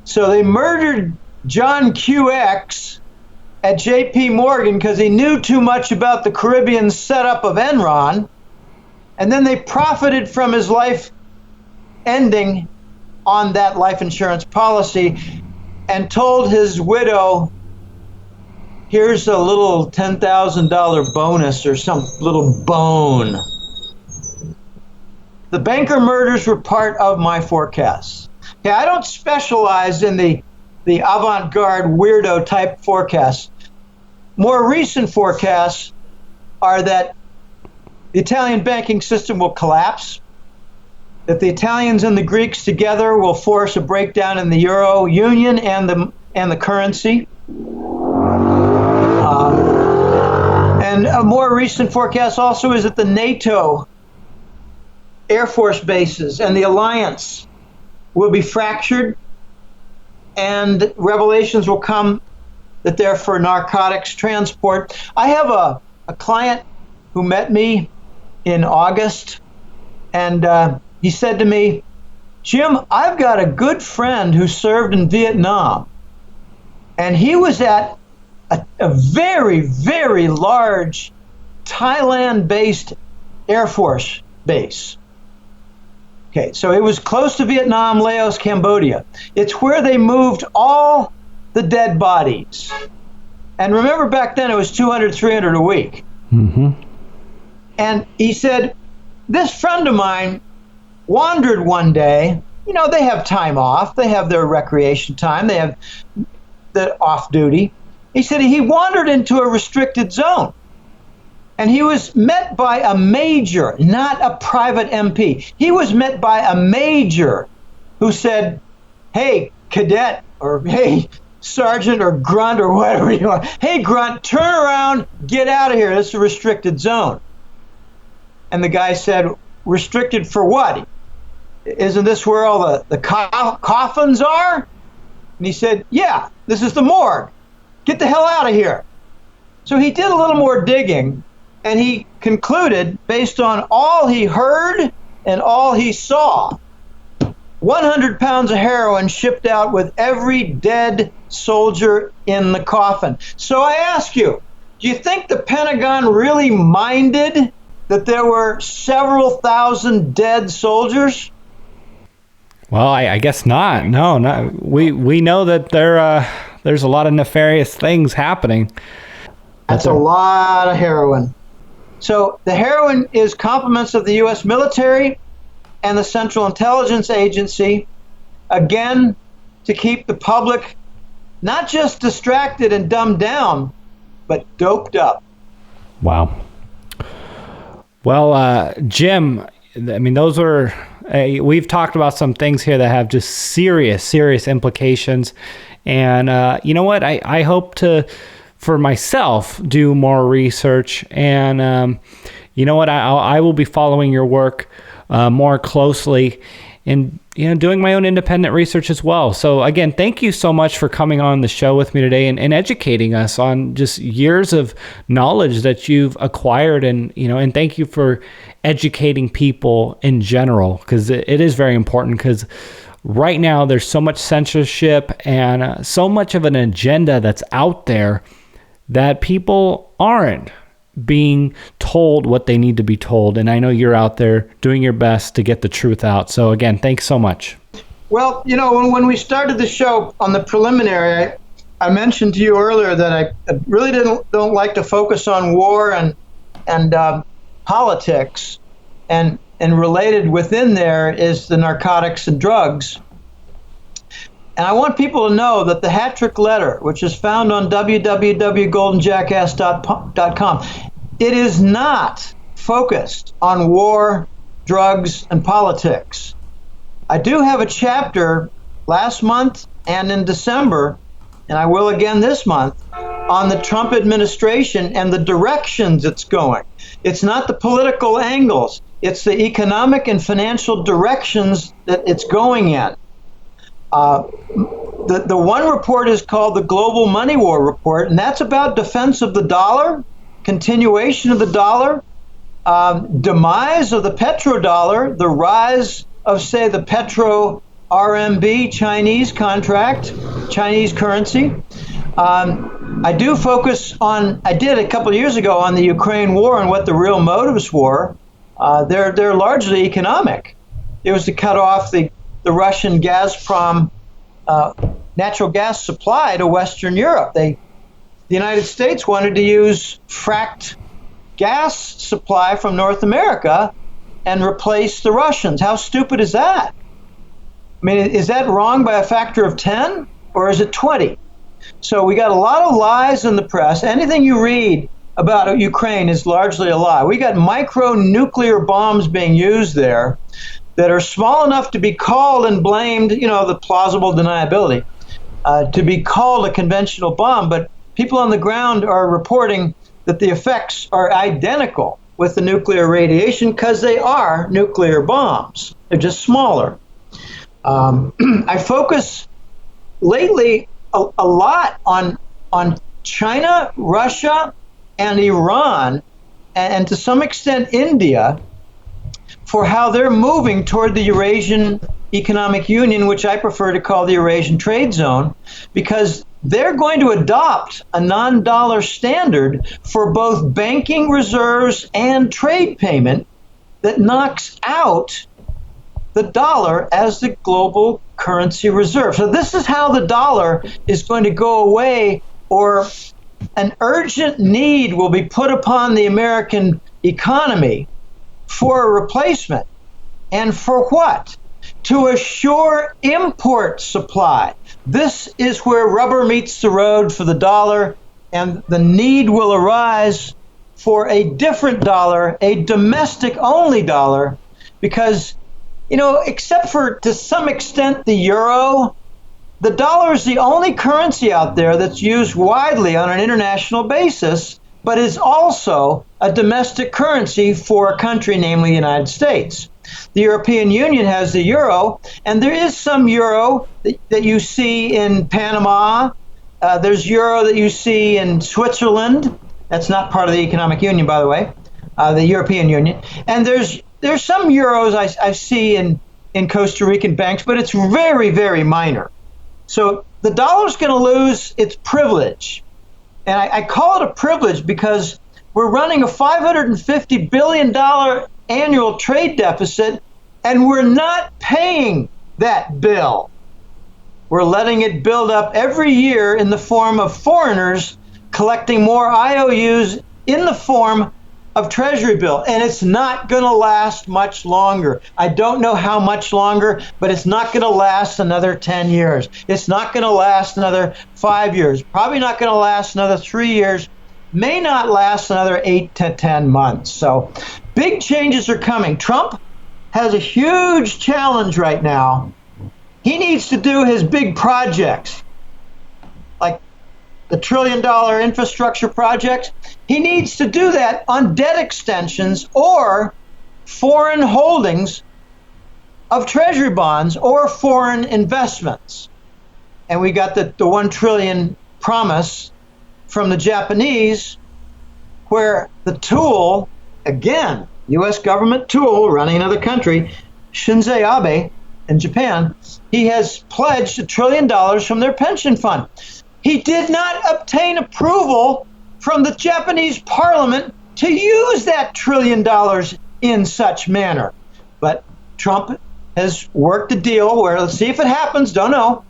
So they murdered John QX at JP Morgan because he knew too much about the Caribbean setup of Enron, and then they profited from his life ending on that life insurance policy and told his widow, here's a little $10,000 bonus or some little bone. The banker murders were part of my forecasts. Okay, I don't specialize in the avant-garde weirdo type forecasts. More recent forecasts are that the Italian banking system will collapse, that the Italians and the Greeks together will force a breakdown in the Euro Union and the currency. And a more recent forecast also is that the NATO Air Force bases and the alliance will be fractured, and revelations will come that they're for narcotics transport. I have a client who met me in August, and he said to me, Jim, I've got a good friend who served in Vietnam, and he was at a very, very large Thailand-based Air Force base. Okay, so it was close to Vietnam, Laos, Cambodia. It's where they moved all the dead bodies. And remember back then it was 200, 300 a week. Mm-hmm. And he said, this friend of mine wandered one day. They have time off. They have their recreation time. They have the off duty. He said he wandered into a restricted zone. And he was met by a major, not a private MP. He was met by a major who said, hey, cadet, or hey, sergeant, or grunt, or whatever you want. Hey, grunt, turn around, get out of here. This is a restricted zone. And the guy said, restricted for what? Isn't this where all the coffins are? And he said, yeah, this is the morgue. Get the hell out of here. So he did a little more digging, and he concluded, based on all he heard and all he saw, 100 pounds of heroin shipped out with every dead soldier in the coffin. So I ask you, do you think the Pentagon really minded that there were several thousand dead soldiers? Well, I guess not. No, not. We know that there's a lot of nefarious things happening. That's a lot of heroin. So the heroin is compliments of the U.S. military and the Central Intelligence Agency, again, to keep the public not just distracted and dumbed down, but doped up. Wow. Well, Jim, I mean, those are, we've talked about some things here that have just serious implications. And you know what? I hope to, for myself, do more research. And you know what? I will be following your work more closely and, doing my own independent research as well. So again, thank you so much for coming on the show with me today and educating us on just years of knowledge that you've acquired. And, and thank you for educating people in general, because it is very important, because right now there's so much censorship and so much of an agenda that's out there that people aren't being told what they need to be told. And I know you're out there doing your best to get the truth out. So again, thanks so much. Well, when we started the show on the preliminary, I mentioned to you earlier that I really don't like to focus on war and politics, and related within there is the narcotics and drugs. And I want people to know that the Hat Trick Letter, which is found on www.goldenjackass.com, it is not focused on war, drugs, and politics. I do have a chapter last month and in December, and I will again this month, on the Trump administration and the directions it's going. It's not the political angles, it's the economic and financial directions that it's going in. The one report is called the Global Money War Report, and that's about defense of the dollar, continuation of the dollar, demise of the petrodollar, the rise of, say, the petro RMB Chinese contract, Chinese currency. I do focus on, I did a couple of years ago on the Ukraine war and what the real motives were. They're largely economic. It was to cut off the Russian Gazprom natural gas supply to Western Europe. The United States wanted to use fracked gas supply from North America and replace the Russians. How stupid is that? I mean, is that wrong by a factor of 10 or is it 20? So we got a lot of lies in the press. Anything you read about Ukraine is largely a lie. We got micro-nuclear bombs being used there that are small enough to be called and blamed, the plausible deniability, to be called a conventional bomb. But people on the ground are reporting that the effects are identical with the nuclear radiation because they are nuclear bombs. They're just smaller. I focus lately a lot on China, Russia, and Iran, and to some extent India, for how they're moving toward the Eurasian Economic Union, which I prefer to call the Eurasian Trade Zone, because they're going to adopt a non-dollar standard for both banking reserves and trade payment that knocks out the dollar as the global currency reserve. So this is how the dollar is going to go away, or an urgent need will be put upon the American economy for a replacement. And for what? To assure import supply. This is where rubber meets the road for the dollar, and the need will arise for a different dollar, a domestic-only dollar, because, except for, to some extent, the euro, the dollar is the only currency out there that's used widely on an international basis, but is also a domestic currency for a country, namely the United States. The European Union has the euro, and there is some euro that you see in Panama. There's euro that you see in Switzerland. That's not part of the Economic Union, by the way, the European Union. And there's some euros I see in Costa Rican banks, but it's very, very minor. So the dollar's going to lose its privilege. And I call it a privilege because we're running a $550 billion annual trade deficit, and we're not paying that bill. We're letting it build up every year in the form of foreigners collecting more IOUs in the form of Treasury bill. And it's not going to last much longer. I don't know how much longer, but it's not going to last another 10 years. It's not going to last another 5 years. Probably not going to last another 3 years. May not last another 8 to 10 months. So big changes are coming. Trump has a huge challenge right now. He needs to do his big projects, like the $1 trillion infrastructure projects. He needs to do that on debt extensions or foreign holdings of Treasury bonds or foreign investments. And we got the $1 trillion promise from the Japanese, where the tool, again, U.S. government tool running another country, Shinzo Abe in Japan, he has pledged $1 trillion from their pension fund. He did not obtain approval from the Japanese parliament to use that $1 trillion in such manner. But Trump has worked a deal where, let's see if it happens, don't know.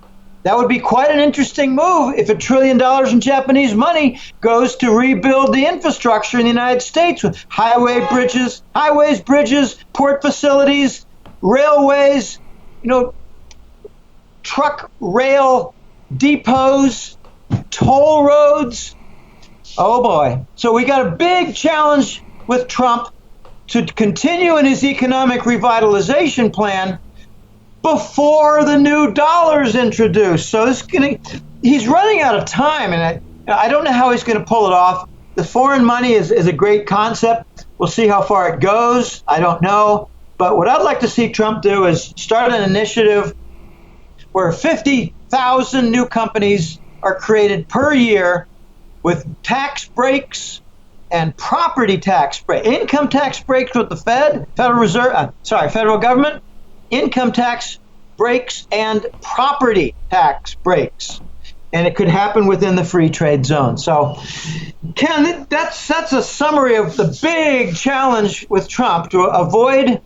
That would be quite an interesting move if $1 trillion in Japanese money goes to rebuild the infrastructure in the United States with highways, bridges, port facilities, railways, truck rail depots, toll roads. Oh boy. So we got a big challenge with Trump to continue in his economic revitalization plan before the new dollar is introduced. So he's running out of time, and I don't know how he's going to pull it off. The foreign money is a great concept. We'll see how far it goes. I don't know. But what I'd like to see Trump do is start an initiative where 50,000 new companies are created per year with tax breaks and property tax breaks, income tax breaks with the federal government, income tax breaks and property tax breaks. And it could happen within the free trade zone. So, Ken, that's a summary of the big challenge with Trump to avoid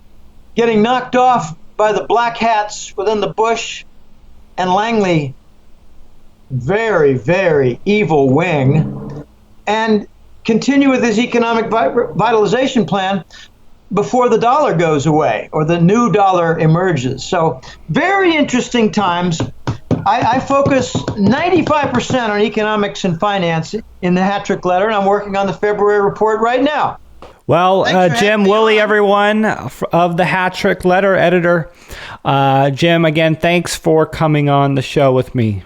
getting knocked off by the black hats within the Bush and Langley very, very evil wing, and continue with his economic vitalization plan before the dollar goes away or the new dollar emerges. So very interesting times. I focus 95% on economics and finance in the Hattrick letter, and I'm working on the February report right now. Well, Jim Willie, everyone, of the Hattrick letter, editor. Jim, again, thanks for coming on the show with me.